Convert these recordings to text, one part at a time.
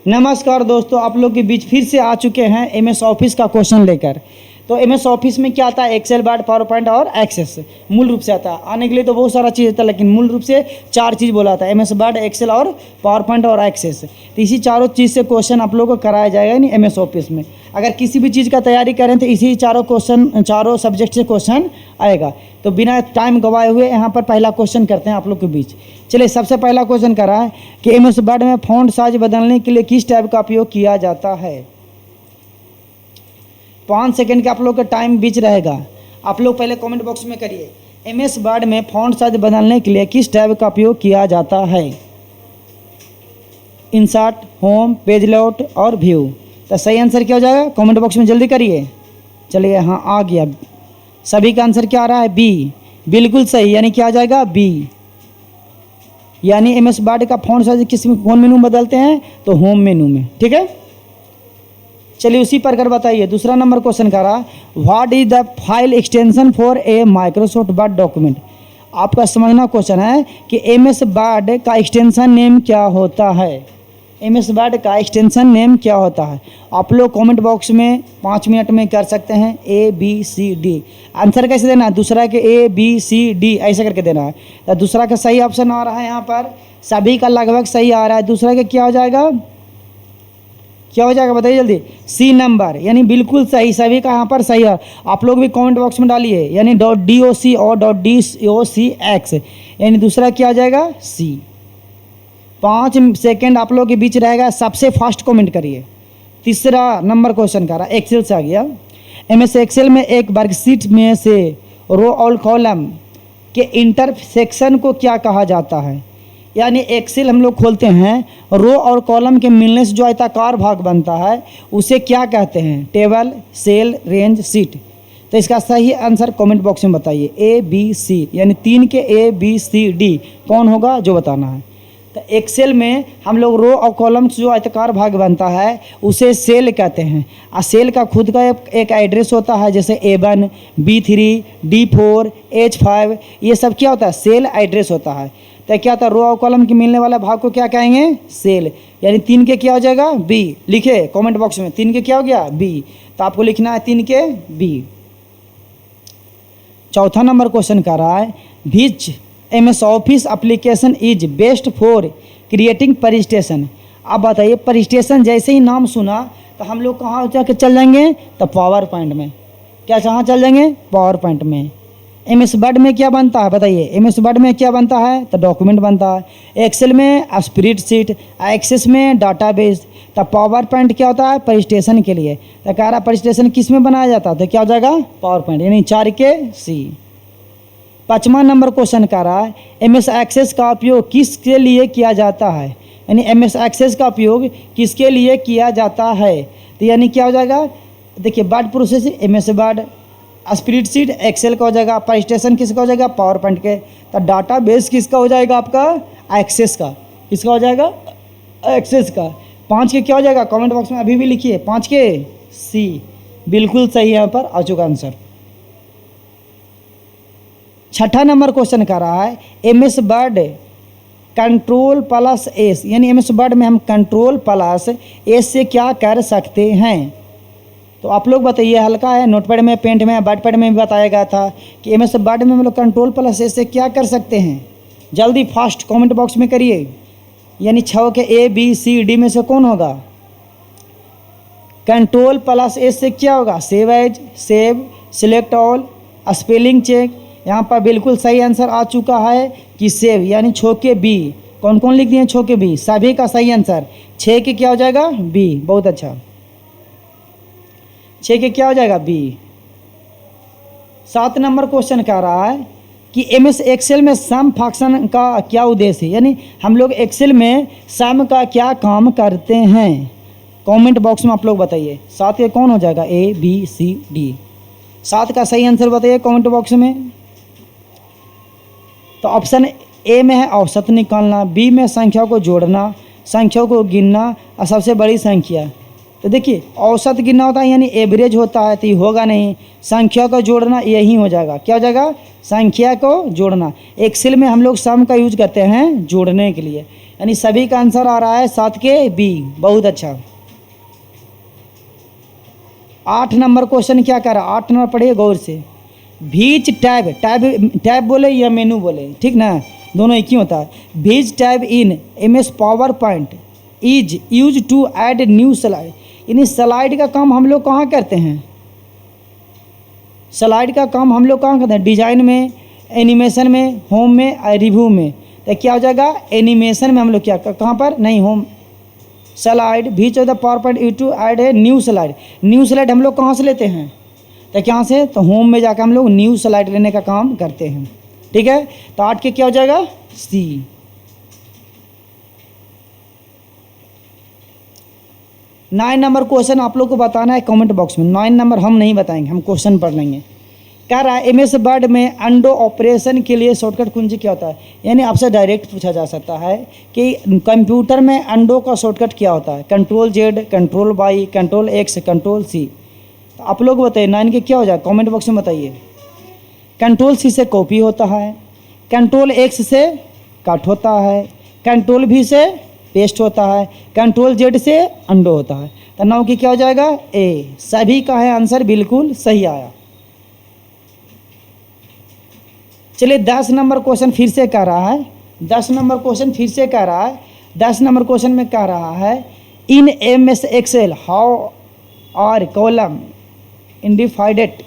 नमस्कार दोस्तों, आप लोग के बीच फिर से आ चुके हैं एमएस ऑफिस का क्वेश्चन लेकर। तो एमएस ऑफिस में क्या आता है? एक्सेल, वर्ड, पावर पॉइंट और एक्सेस मूल रूप से आता है। आने के लिए तो बहुत सारा चीज़ आता है, लेकिन मूल रूप से 4 चीज़ बोला था, एमएस वर्ड, एक्सेल और पावर पॉइंट और एक्सेस। तो इसी चारों चीज़ से क्वेश्चन आप लोगों को कराया जाएगा नहीं एमएस ऑफिस में। अगर किसी भी चीज़ का तैयारी करें तो इसी चारों सब्जेक्ट से क्वेश्चन आएगा। तो बिना टाइम गवाए हुए यहाँ पर पहला क्वेश्चन करते हैं आप लोग के बीच। चलिए, सबसे पहला क्वेश्चन करा है कि एमएस वर्ड में फॉन्ट साइज बदलने के लिए किस टैब का उपयोग किया जाता है। 5 सेकंड का आप लोग का टाइम बीच रहेगा। आप लोग पहले कमेंट बॉक्स में करिए, एमएस वर्ड में फॉन्ट साइज बदलने के लिए किस टैब का उपयोग किया जाता है। इंसर्ट, होम, पेज लेआउट और व्यू। तो सही आंसर क्या हो जाएगा? कमेंट बॉक्स में जल्दी करिए। चलिए, हाँ आ गया। सभी का आंसर क्या आ रहा है? बी, बिल्कुल सही। यानी क्या आ जाएगा? बी। यानी एमएस वर्ड का फॉन्ट साइज कौन मेनू में बदलते हैं? तो होम मेनू में। ठीक है, चलिए उसी पर कर बताइए। दूसरा नंबर क्वेश्चन का रहा, what is the file extension for a Microsoft word document. आपका समझना क्वेश्चन है कि एमएस वर्ड का एक्सटेंशन नेम क्या होता है। एमएस वर्ड का एक्सटेंशन नेम क्या होता है? आप लोग कमेंट बॉक्स में 5 मिनट में कर सकते हैं। ABCD आंसर कैसे देना है? दूसरा के ABCD ऐसे करके देना है। तो दूसरा का सही ऑप्शन आ रहा है यहाँ पर, सभी का लगभग सही आ रहा है। दूसरा का क्या हो जाएगा? क्या हो जाएगा बताइए जल्दी? सी नंबर, यानी बिल्कुल सही। सभी का यहाँ पर सही है। आप लोग भी कमेंट बॉक्स में डालिए, यानी .doc और .docx, यानी दूसरा क्या आ जाएगा? सी। 5 सेकेंड आप लोग के बीच रहेगा, सबसे फास्ट कमेंट करिए। तीसरा नंबर क्वेश्चन का रहा, एक्सेल से आ गया। एमएस एक्सेल में एक वर्कशीट में से रो और कॉलम के इंटरसेक्शन को क्या कहा जाता है। यानी एक्सेल हम लोग खोलते हैं, रो और कॉलम के मिलने से जो आयताकार भाग बनता है उसे क्या कहते हैं? Table, cell, range, sheet. तो इसका सही आंसर कमेंट बॉक्स में बताइए। ABC, यानी 3 के ABCD कौन होगा जो बताना है। तो एक्सेल में हम लोग रो और कॉलम से जो आयताकार भाग बनता है उसे सेल कहते हैं। और सेल का खुद का एक एड्रेस होता है, जैसे A1, B3, D4, H5, ये सब क्या होता है? सेल एड्रेस होता है। तो क्या होता है? रो और कॉलम के मिलने वाला भाग को क्या कहेंगे? सेल। यानी 3 के क्या हो जाएगा? B। लिखे कमेंट बॉक्स में, 3 के क्या हो गया? B। तो आपको लिखना है 3 के B। चौथा नंबर क्वेश्चन कर रहा है, which MS office application is best for creating presentation. अब बताइए, प्रेजेंटेशन जैसे ही नाम सुना तो हम लोग कहाँ जाके चल जाएंगे? तो पावर पॉइंट में। क्या कहाँ चल जाएंगे? पावर पॉइंट में। एमएस वर्ड में क्या बनता है बताइए? एमएस वर्ड में क्या बनता है? तो डॉक्यूमेंट बनता है। एक्सेल में स्प्रेडशीट, एक्सेस में डाटाबेस। तो पावर पॉइंट क्या होता है? प्रेजेंटेशन के लिए। तो कह रहा प्रेजेंटेशन किस में बनाया जाता है? तो क्या हो जाएगा? पावर पॉइंट, यानी 4 के C। 5वां नंबर क्वेश्चन का रहा है, एमएस एक्सेस का उपयोग किसके लिए किया जाता है। यानी एमएस एक्सेस का उपयोग किसके लिए किया जाता है। तो यानी क्या हो जाएगा? देखिए, word processing MS Word, spreadsheet Excel का हो जाएगा, प्रेजेंटेशन किसका हो जाएगा? पावर पॉइंट के। तो डाटाबेस किसका हो जाएगा? आपका एक्सेस का। किसका हो जाएगा? एक्सेस का। 5 के क्या हो जाएगा? कमेंट बॉक्स में अभी भी लिखिए, 5 के C। बिल्कुल सही यहाँ पर आ चुका आंसर। 6ठा नंबर क्वेश्चन का रहा है, एमएस वर्ड Ctrl+S, यानी एमएस वर्ड में हम Ctrl+S से क्या कर सकते हैं। तो आप लोग बताइए, हल्का है, नोटपैड में, पेंट में, वर्डपैड में भी बताया गया था कि एमएस वर्ड में हम लोग Ctrl+S से क्या कर सकते हैं। जल्दी फास्ट कमेंट बॉक्स में करिए। यानी 6 के ABCD में से कौन होगा? Ctrl+S से क्या होगा? Save as, save, select all, spelling check. यहाँ पर बिल्कुल सही आंसर आ चुका है कि सेव, यानी 6 के B। कौन कौन लिख दिए? 6 के B, सभी का सही आंसर। 6 के क्या हो जाएगा? B। बहुत अच्छा, 6 के क्या हो जाएगा? B। 7 नंबर क्वेश्चन कह रहा है कि एमएस एक्सेल में सम फंक्शन का क्या उद्देश्य है। यानी हम लोग एक्सेल में सम का क्या काम करते हैं। कमेंट बॉक्स में आप लोग बताइए। 7 के कौन हो जाएगा? ABCD। 7 का सही आंसर बताइए कमेंट बॉक्स में। तो ऑप्शन A में है औसत निकालना, B में संख्या को जोड़ना, संख्या को गिनना और सबसे बड़ी संख्या। तो देखिए, औसत गिनना होता है यानी एवरेज होता है, तो ये होगा नहीं। संख्या को जोड़ना यही हो जाएगा। क्या हो जाएगा? संख्या को जोड़ना। एक्सेल में हम लोग सम का यूज करते हैं जोड़ने के लिए। यानी सभी का आंसर आ रहा है 7 के बी। बहुत अच्छा। 8 नंबर क्वेश्चन क्या कर रहा है, 8 नंबर पढ़िए गौर से। भीज टैब, टैब बोले या मेनू बोले, ठीक ना, दोनों एक ही होता है। Which tab in MS PowerPoint is use to add new slide. यानी स्लाइड का काम हम लोग कहाँ करते हैं, स्लाइड का काम हम लोग कहाँ करते हैं, डिजाइन में, एनिमेशन में, होम में, रिव्यू में। तो क्या हो जाएगा, एनिमेशन में हम लोग क्या कहाँ पर, नहीं home slide. Which of the PowerPoint you to add है न्यू स्लाइड। न्यू स्लाइड हम लोग कहाँ से लेते हैं, तो कहाँ से, तो होम में जाकर हम लोग न्यू स्लाइड लेने का काम करते हैं। ठीक है, तो 8 के क्या हो जाएगा, सी। 9 नंबर क्वेश्चन आप लोग को बताना है कमेंट बॉक्स में। 9 नंबर हम नहीं बताएंगे, हम क्वेश्चन पढ़ लेंगे। कह रहा है MS वर्ड में अंडो ऑपरेशन के लिए शॉर्टकट कुंजी क्या होता है। यानी आपसे डायरेक्ट पूछा जा सकता है कि कंप्यूटर में अंडो का शॉर्टकट क्या होता है, Ctrl+Z, Ctrl+Y, Ctrl+X, Ctrl+C। तो आप लोग बताइए 9 के क्या हो जाए, कमेंट बॉक्स में बताइए। Ctrl+C से कॉपी होता है, Ctrl+X से कट होता है, Ctrl+V से पेस्ट होता है, Ctrl+Z से अंडो होता है। तो 9 की क्या हो जाएगा, ए। सभी का है आंसर बिल्कुल सही आया। चलिए 10 नंबर क्वेश्चन फिर से कह रहा है, 10 नंबर क्वेश्चन फिर से कह रहा है। 10 नंबर क्वेश्चन में कह रहा है in MS Excel how are column identified.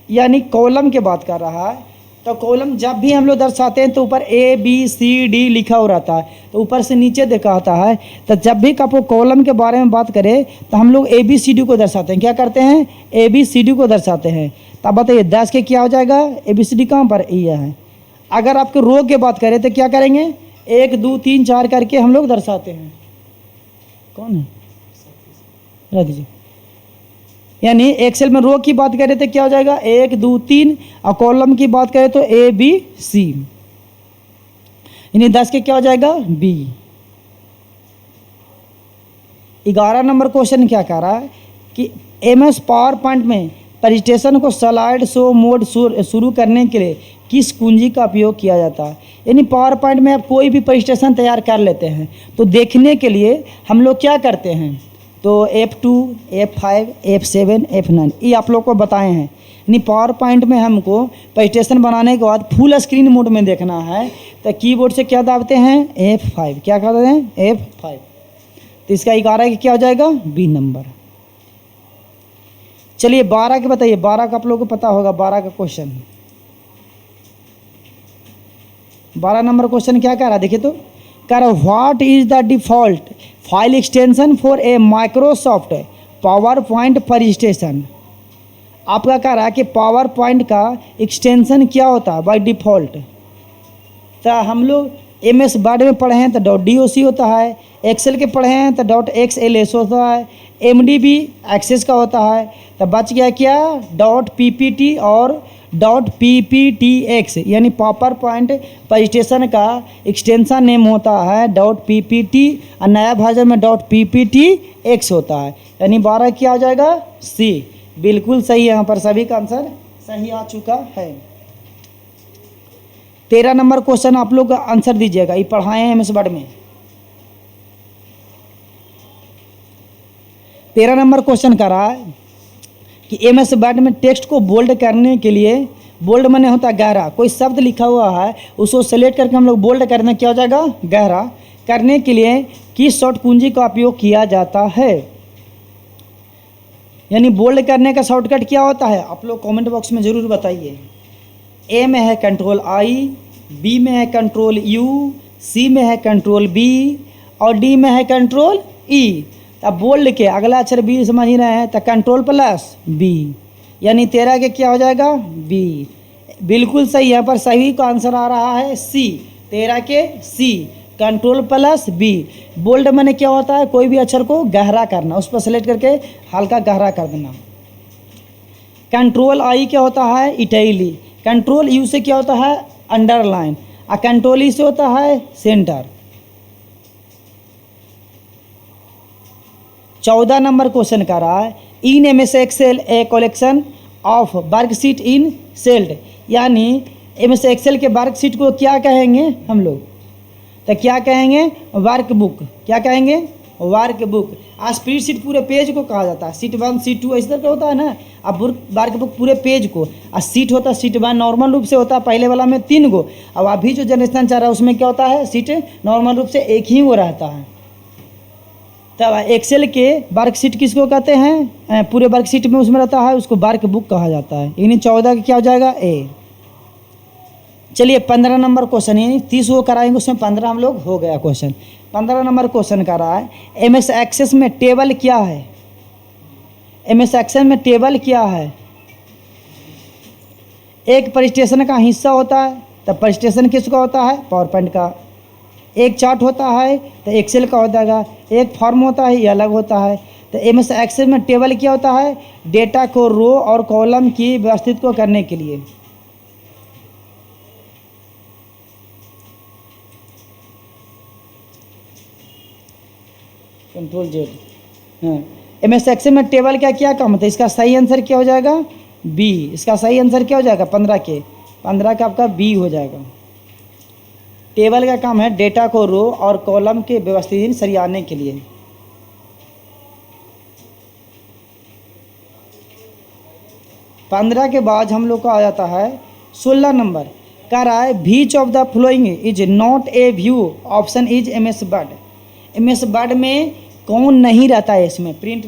यानी कॉलम की बात कर रहा है। तो कॉलम जब भी हम लोग दर्शाते हैं तो ऊपर ABCD लिखा हो रहता है, तो ऊपर से नीचे देखा होता है। तो जब भी आपको कॉलम के बारे में बात करें तो हम लोग ABCD को दर्शाते हैं। क्या करते हैं, ABCD को दर्शाते हैं। तब बताइए 10 के क्या हो जाएगा, ABCD कहाँ पर, यह है। अगर आपके रो की बात करें तो क्या करेंगे, 1 2 3 4 करके हम लोग दर्शाते हैं। कौन है, रख दीजिए। यानी एक्सेल में रो की बात करें तो क्या हो जाएगा, 1 2 3, और कॉलम की बात करें तो ABC। यानी 10 के क्या हो जाएगा, B। 11 नंबर क्वेश्चन क्या कह रहा है कि MS पावर पॉइंट में प्रेजेंटेशन को स्लाइड शो मोड शुरू करने के लिए किस कुंजी का उपयोग किया जाता है। यानी पावर पॉइंट में आप कोई भी प्रेजेंटेशन तैयार कर लेते हैं तो देखने के लिए हम लोग क्या करते हैं, तो F2, F5, F7, F9 ये आप लोग को बताए हैं। यानी पावर पॉइंट में हमको प्रेजेंटेशन बनाने के बाद फुल स्क्रीन मोड में देखना है तो कीबोर्ड से क्या दाबते हैं, F5। क्या करते हैं, F5। तो इसका 11 की क्या हो जाएगा, B नंबर। चलिए 12 के बताइए, 12 का आप लोगों को पता होगा। 12 का क्वेश्चन, 12 नंबर क्वेश्चन क्या कह रहा है, देखिए तो कह रहा what is the default file extension for a Microsoft power point presentation. आपका कह रहा है कि पावर पॉइंट का एक्सटेंशन क्या होता है बाय डिफ़ॉल्ट। तो हम लोग MS वर्ड में पढ़े हैं तो .doc होता है, एक्सेल के पढ़े हैं तो .xls होता है, MDB एक्सेस का होता है। तो बच गया क्या, .ppt और .pptx। यानी पावर पॉइंट प्रेजेंटेशन का एक्सटेंशन नेम होता है .ppt और नया वर्जन में .pptx होता है। यानी 12 क्या हो जाएगा, C। बिल्कुल सही है, यहाँ पर सभी का आंसर सही आ चुका है। 13 नंबर क्वेश्चन आप लोग आंसर दीजिएगा, ये पढ़ाए हैं MS वर्ड में। 13 नंबर क्वेश्चन कर रहा है कि MS वर्ड में टेक्स्ट को बोल्ड करने के लिए, बोल्ड माने होता है गहरा, कोई शब्द लिखा हुआ है उसको सेलेक्ट करके हम लोग बोल्ड करना क्या हो जाएगा, गहरा करने के लिए किस शॉर्ट कुंजी का उपयोग किया जाता है। यानी बोल्ड करने का शॉर्टकट क्या होता है, आप लोग कमेंट बॉक्स में ज़रूर बताइए। A में है Ctrl+I, B में है Ctrl+U, C में है Ctrl+V और D में है Ctrl+E। अब बोल्ड के अगला अक्षर B समझ ही रहे हैं तो Ctrl+B। यानी 13 के क्या हो जाएगा, B। बिल्कुल सही, यहाँ पर सही का आंसर आ रहा है C। 13 के C, Ctrl+B। बोल्ड मैंने क्या होता है, कोई भी अक्षर को गहरा करना, उस पर सेलेक्ट करके हल्का गहरा कर देना। Ctrl+I क्या होता है, इटैली। Ctrl+U से क्या होता है, अंडरलाइन। और Ctrl+E से होता है सेंटर। 14 नंबर क्वेश्चन का रहा है in MS Excel a collection of worksheet in sailed. यानी MS Excel के वर्कशीट को क्या कहेंगे हम लोग, तो क्या कहेंगे, वर्क बुक। क्या कहेंगे, वर्क बुक। स्प्रेड शीट पूरे पेज को कहा जाता है, शीट 1 शीट 2 इस तरह का होता है ना। अब वर्क बुक पूरे पेज को, और शीट होता है शीट 1 नॉर्मल रूप से होता है पहले वाला में 3 गो। अब अभी जो जनरेशन चल रहा है उसमें क्या होता है, शीट नॉर्मल रूप से एक ही वो रहता है। तब एक्सेल के वर्कशीट किसको कहते हैं, पूरे वर्कशीट में उसमें रहता है, उसको वर्क बुक कहा जाता है। यानी 14 का क्या हो जाएगा, ए। चलिए 15 नंबर क्वेश्चन, यानी 30 वो कराएंगे, उसमें 15 हम लोग हो गया क्वेश्चन। 15 नंबर क्वेश्चन कर रहा है, एमएस एक्सेस में टेबल क्या है। एमएस एक्सेल में टेबल क्या है, एक प्रेजेंटेशन का हिस्सा होता है, तब प्रेजेंटेशन किसका होता है, पावर पॉइंट का। एक चार्ट होता है तो एक्सेल का होता है, एक फॉर्म होता है ये अलग होता है। तो एमएस एक्सेल में टेबल क्या होता है, डेटा को रो और कॉलम की व्यवस्थित को करने के लिए। Control Z. हाँ, एमएस एक्सेल में टेबल का क्या काम होता है, इसका सही आंसर क्या हो जाएगा, बी। इसका सही आंसर क्या हो जाएगा, 15 का आपका बी हो जाएगा। टेबल का काम है डेटा को रो और कॉलम के व्यवस्थित सरियाने के लिए। पंद्रह के बाद हम लोग का आ जाता है 16 नंबर। कह रहा है which of the following is not a view, option is MS Word. MS Word में कौन नहीं रहता है, इसमें प्रिंट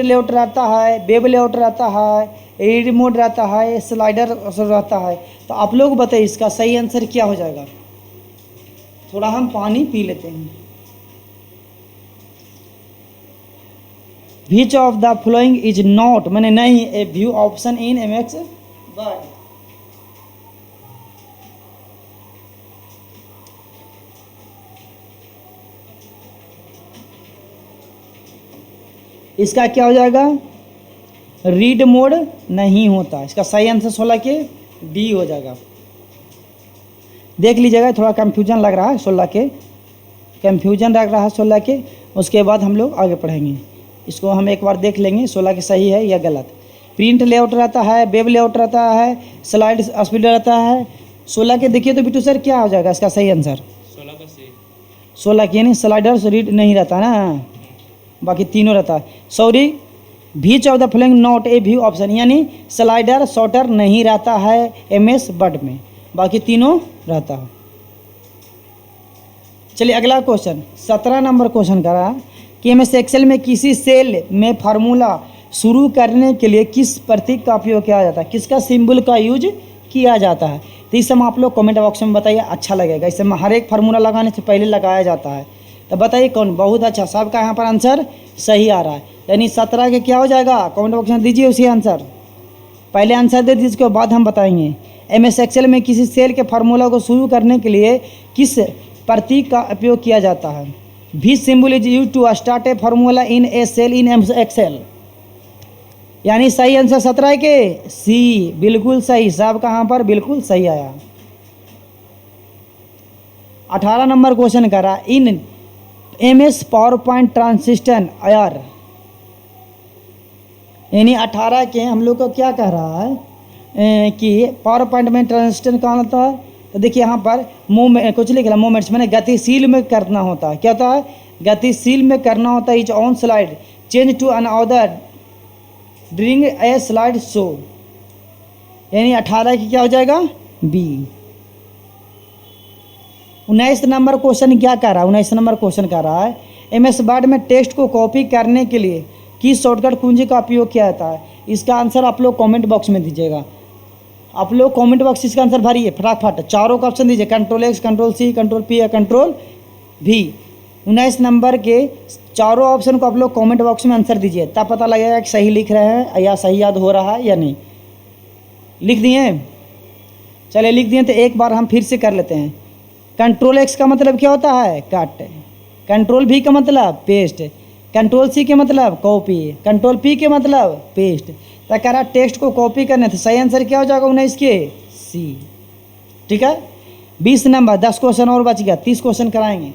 लेआउट रहता है, वेब लेआउट रहता है, एडिट मोड रहता है, स्लाइडर रहता है। तो आप लोग बताइए इसका सही आंसर क्या हो जाएगा। थोड़ा हम पानी पी लेते हैं। Which of the following is not, मैंने नहीं, a view option in MS Word. इसका क्या हो जाएगा, रीड मोड नहीं होता। इसका सही आंसर 16 के डी हो जाएगा। देख लीजिएगा, थोड़ा कंफ्यूजन लग रहा है 16 के, कंफ्यूजन लग रहा है 16 के। उसके बाद हम लोग आगे पढ़ेंगे, इसको हम एक बार देख लेंगे 16 के सही है या गलत। प्रिंट लेआउट रहता है, वेब लेआउट रहता है, स्लाइड स्पीड रहता है। 16 के देखिए तो बिट्टू सर क्या हो जाएगा इसका सही आंसर, 16 के, यानी स्लाइडर रीड नहीं रहता ना, बाकी तीनों रहता है। Sorry, beach of the flowing not a view option, यानी स्लाइडर शॉर्टर नहीं रहता है एमएस वर्ड में, बाकी तीनों रहता है। चलिए अगला क्वेश्चन 17 नंबर क्वेश्चन करा कि एमएस एक्सेल में किसी सेल में फार्मूला शुरू करने के लिए किस प्रतीक का उपयोग किया जाता है, किसका सिंबल का यूज किया जाता है। तो इस समय आप लोग कमेंट बॉक्स में बताइए, अच्छा लगेगा। इस समय हर एक फार्मूला लगाने से पहले लगाया जाता है, तो बताइए कौन। बहुत अच्छा, सबका यहाँ पर आंसर सही आ रहा है, यानी 17 के क्या हो जाएगा, कमेंट बॉक्स में दीजिए उसी आंसर। पहले आंसर दे दीजिए, उसके बाद हम बताएंगे। एमएस एक्सेल में किसी सेल के फार्मूला को शुरू करने के लिए किस प्रतीक का उपयोग किया जाता है। Which symbol is use to start a formula in a cell in MS Excel, यानी सही आंसर 17 के सी, बिल्कुल सही। सब कहाँ पर बिल्कुल सही आया। 18 नंबर क्वेश्चन करा, in MS PowerPoint transition are, यानी 18 के हम लोग को क्या कह रहा है कि पावर पॉइंट में ट्रांजिशन कहाँ होता है। तो देखिए यहाँ पर मूवमेंट कुछ लिख रहा है, मूवमेंट्स मैंने गतिशील में करना होता है। क्या होता है, गतिशील में करना होता है। Is on slide change to another during a slide show, यानी 18 की क्या हो जाएगा, बी। 19 नंबर क्वेश्चन क्या कर रहा है, 19 नंबर क्वेश्चन कर रहा है एमएस वर्ड में टेक्स्ट को कॉपी करने के लिए किस शॉर्टकट कुंजी का उपयोग किया जाता है। इसका आंसर आप लोग कमेंट बॉक्स में दीजिएगा। आप लोग कमेंट बॉक्स इसका आंसर भरिए फटाफट, चारों का ऑप्शन दीजिए, control X, control C, control P या कंट्रोल भी। 19 नंबर के चारों ऑप्शन को आप लोग कमेंट बॉक्स में आंसर दीजिए, तब पता लगेगा कि सही लिख रहे हैं या सही याद हो रहा है या नहीं। लिख दिए, चलिए लिख दिए तो एक बार हम फिर से कर लेते हैं। कंट्रोल एक्स का मतलब क्या होता है, कट। कंट्रोल भी का मतलब पेस्ट। कंट्रोल सी के मतलब कॉपी। कंट्रोल पी के मतलब पेस्ट। तो कह रहा टेक्स्ट को कॉपी करने, तो सही आंसर क्या हो जाएगा 19 के सी। ठीक है, 20 नंबर, 10 क्वेश्चन और बच गया, 30 क्वेश्चन कराएंगे।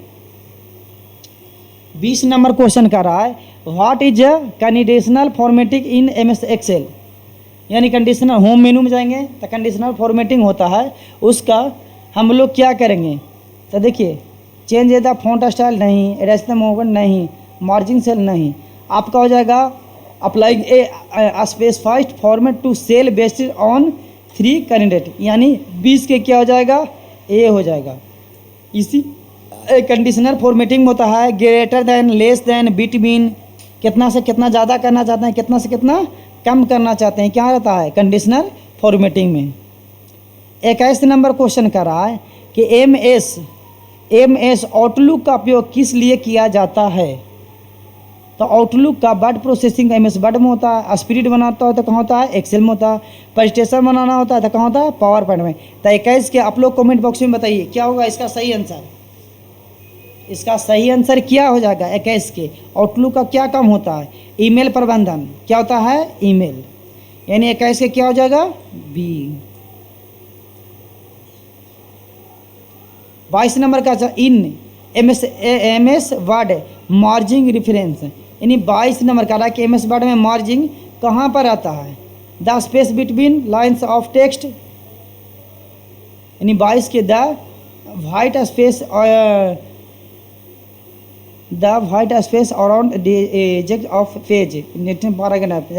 20 नंबर क्वेश्चन कर रहा है what is conditional formatting in MS Excel, यानी कंडीशनल, होम मेनू में जाएंगे तो कंडीशनल फॉर्मेटिंग होता है, उसका हम लोग क्या करेंगे। तो देखिए चेंज द फॉन्ट स्टाइल नहीं, एरेस्ट द मूवमेंट नहीं, मार्जिन सेल नहीं। आपका हो जाएगा applying a specified format to cell based on 3 candidate, यानी 20 के क्या हो जाएगा, ए हो जाएगा। इसी कंडीशनल फॉर्मेटिंग होता है greater than, less than, between, कितना से कितना ज़्यादा करना चाहते हैं, कितना से कितना कम करना चाहते हैं, क्या रहता है कंडीशनल फॉर्मेटिंग में। 21 नंबर क्वेश्चन कर रहा है कि एम एस आउटलुक का उपयोग किस लिए किया जाता है। तो आउटलुक का word processing M S Word में होता है, स्प्रेड बनाता है तो कहाँ होता है, एक्सेल में होता है, प्रेजेंटेशन बनाना होता है तो कहाँ होता है, पावर पॉइंट में। तो 21 के आप लोग कमेंट बॉक्स में बताइए क्या होगा इसका सही आंसर। इसका सही आंसर क्या हो जाएगा 21 के, आउटलुक का क्या काम होता है, ईमेल प्रबंधन, क्या होता है, ईमेल, यानी 21 के क्या हो जाएगा, बी। 22 नंबर का in M S Word margin reference, यानी 22 नंबर का रहा कि एम एस वर्ड में मार्जिंग कहाँ पर आता है, the space between lines of text, यानी 22 के the white space around the edges of page paragraph,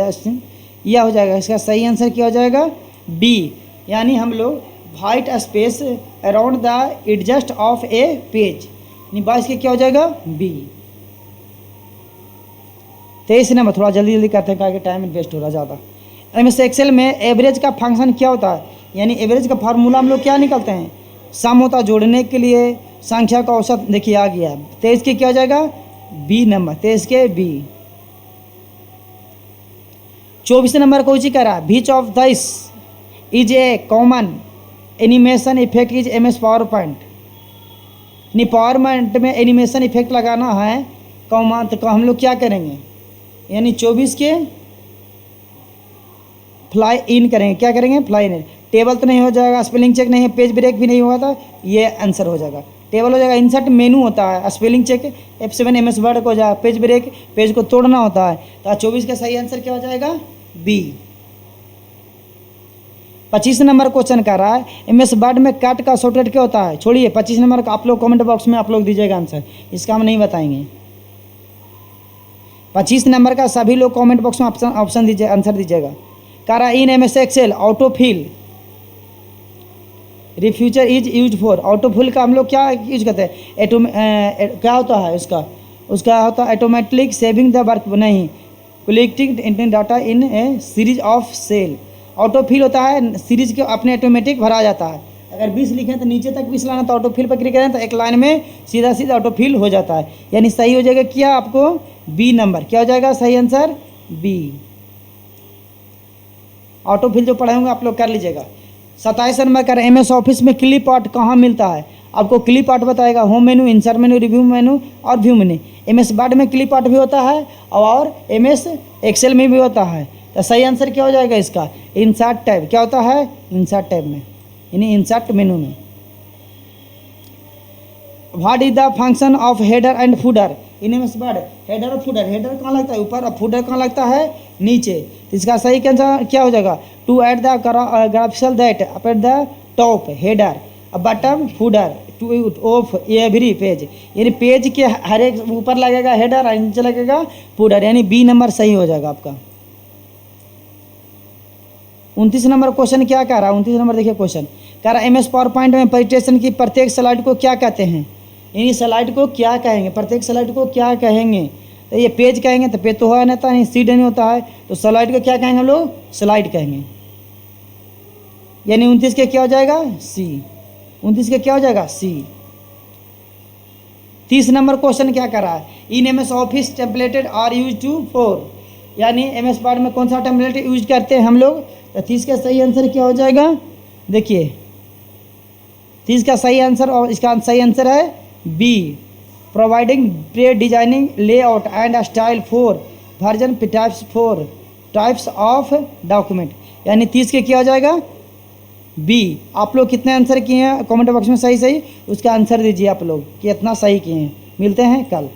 यह हो जाएगा। इसका सही आंसर क्या हो जाएगा, बी, यानी हम लोग white space around the adjust of A page, यानी 22 के क्या हो जाएगा, बी। 23 नंबर थोड़ा जल्दी जल्दी करते हैं क्योंकि टाइम वेस्ट हो रहा ज़्यादा। एम एस एक्सेल में एवरेज का फंक्शन क्या होता है, यानी एवरेज का फार्मूला हम लोग क्या निकालते हैं, सम होता है जोड़ने के लिए, संख्या का औसत, देखिए आ गया। 23 के क्या हो जाएगा, बी नंबर, 23 के बी। 24 नंबर को जी करा, which of this is a common animation effect is M S PowerPoint, यानी पावर पॉइंट में एनिमेशन इफेक्ट लगाना है कॉमन, तो हम लोग क्या करेंगे, यानी 24 के फ्लाई इन करेंगे, क्या करेंगे, फ्लाई इन। टेबल तो नहीं हो जाएगा, स्पेलिंग चेक नहीं है, पेज ब्रेक भी नहीं हुआ था, ये आंसर हो जाएगा। टेबल हो जाएगा, इंसर्ट मेनू होता है, spelling check F7 M S Word को जाएगा, पेज ब्रेक, पेज को तोड़ना होता है। तो 24 का सही आंसर क्या हो जाएगा, बी। 25 नंबर क्वेश्चन कर रहा है एम एस वर्ड में कट का शॉर्टकट क्या होता है, छोड़िए 25 नंबर का आप लोग कमेंट बॉक्स में आप लोग दीजिएगा आंसर, इसका हम नहीं बताएंगे। 25 नंबर का सभी लोग कमेंट बॉक्स में ऑप्शन दीजिए, आंसर दीजिएगा। कह रहा in M S Excel autofill feature is used for, autofill का हम लोग क्या यूज करते हैं, क्या होता है उसका होता है ऑटोमेटिक सेविंग द वर्क, नहीं, collecting data in a series of cell. Autofill होता है सीरीज के अपने ऑटोमेटिक भरा जाता है, अगर 20 लिखें तो नीचे तक 20 लाना, तो ऑटोफिल पर क्लिक करें तो एक लाइन में सीधा सीधा ऑटोफिल हो जाता है, यानी सही हो जाएगा क्या आपको, बी नंबर, क्या हो जाएगा सही आंसर, बी। ऑटोफिल जो पढ़े होंगे आप लोग कर लीजिएगा। 27 नंबर कर एम एस ऑफिस में क्लिप आर्ट कहाँ मिलता है, आपको क्लिप आर्ट बताएगा, home menu, insert menu, review menu और view menu. M S Word में क्लिप आर्ट भी होता है और एम एस एक्सेल में भी होता है, तो सही आंसर क्या हो जाएगा इसका, इंसर्ट टैब, क्या होता है, इंसर्ट टैब में, यानी इंसर्ट मेनू में। What is the function of header and footer in M S Word, header और फूडर, हेडर कहाँ लगता है ऊपर और फूडर कहाँ लगता है नीचे, इसका सही आंसर क्या हो जाएगा, to at the graphical that up at the top header, bottom footer, to of every page, यानी पेज के हर एक ऊपर लगेगा हेडर और नीचे लगेगा फूडर, यानी बी नंबर सही हो जाएगा आपका। 29 नंबर क्वेश्चन क्या कह रहा है, 29 नंबर देखिए क्वेश्चन कह रहा है एम एस पावर पॉइंट में प्रेजेंटेशन की प्रत्येक स्लाइड को क्या कहते हैं, यानी स्लाइड को क्या कहेंगे, प्रत्येक स्लाइड को क्या कहेंगे, तो ये पेज कहेंगे तो पेज तो हुआ नहीं था, नहीं सीट नहीं होता है, तो स्लाइड को क्या कहेंगे हम लोग, स्लाइड कहेंगे, यानी 29 के क्या हो जाएगा, सी। 29 के क्या हो जाएगा, सी। 30 नंबर क्वेश्चन क्या कर रहा है, in M S office templated are used to for, यानी एम एस वर्ड में कौन सा टेम्पलेट यूज करते हैं हम लोग, तो 30 का सही आंसर क्या हो जाएगा, देखिए 30 का सही आंसर, और इसका सही आंसर है B, providing pre designing layout and style for version types of document, यानी 30 के क्या हो जाएगा, बी। आप लोग कितने आंसर किए हैं कमेंट बॉक्स में सही उसका आंसर दीजिए आप लोग कि इतना सही किए हैं। मिलते हैं कल।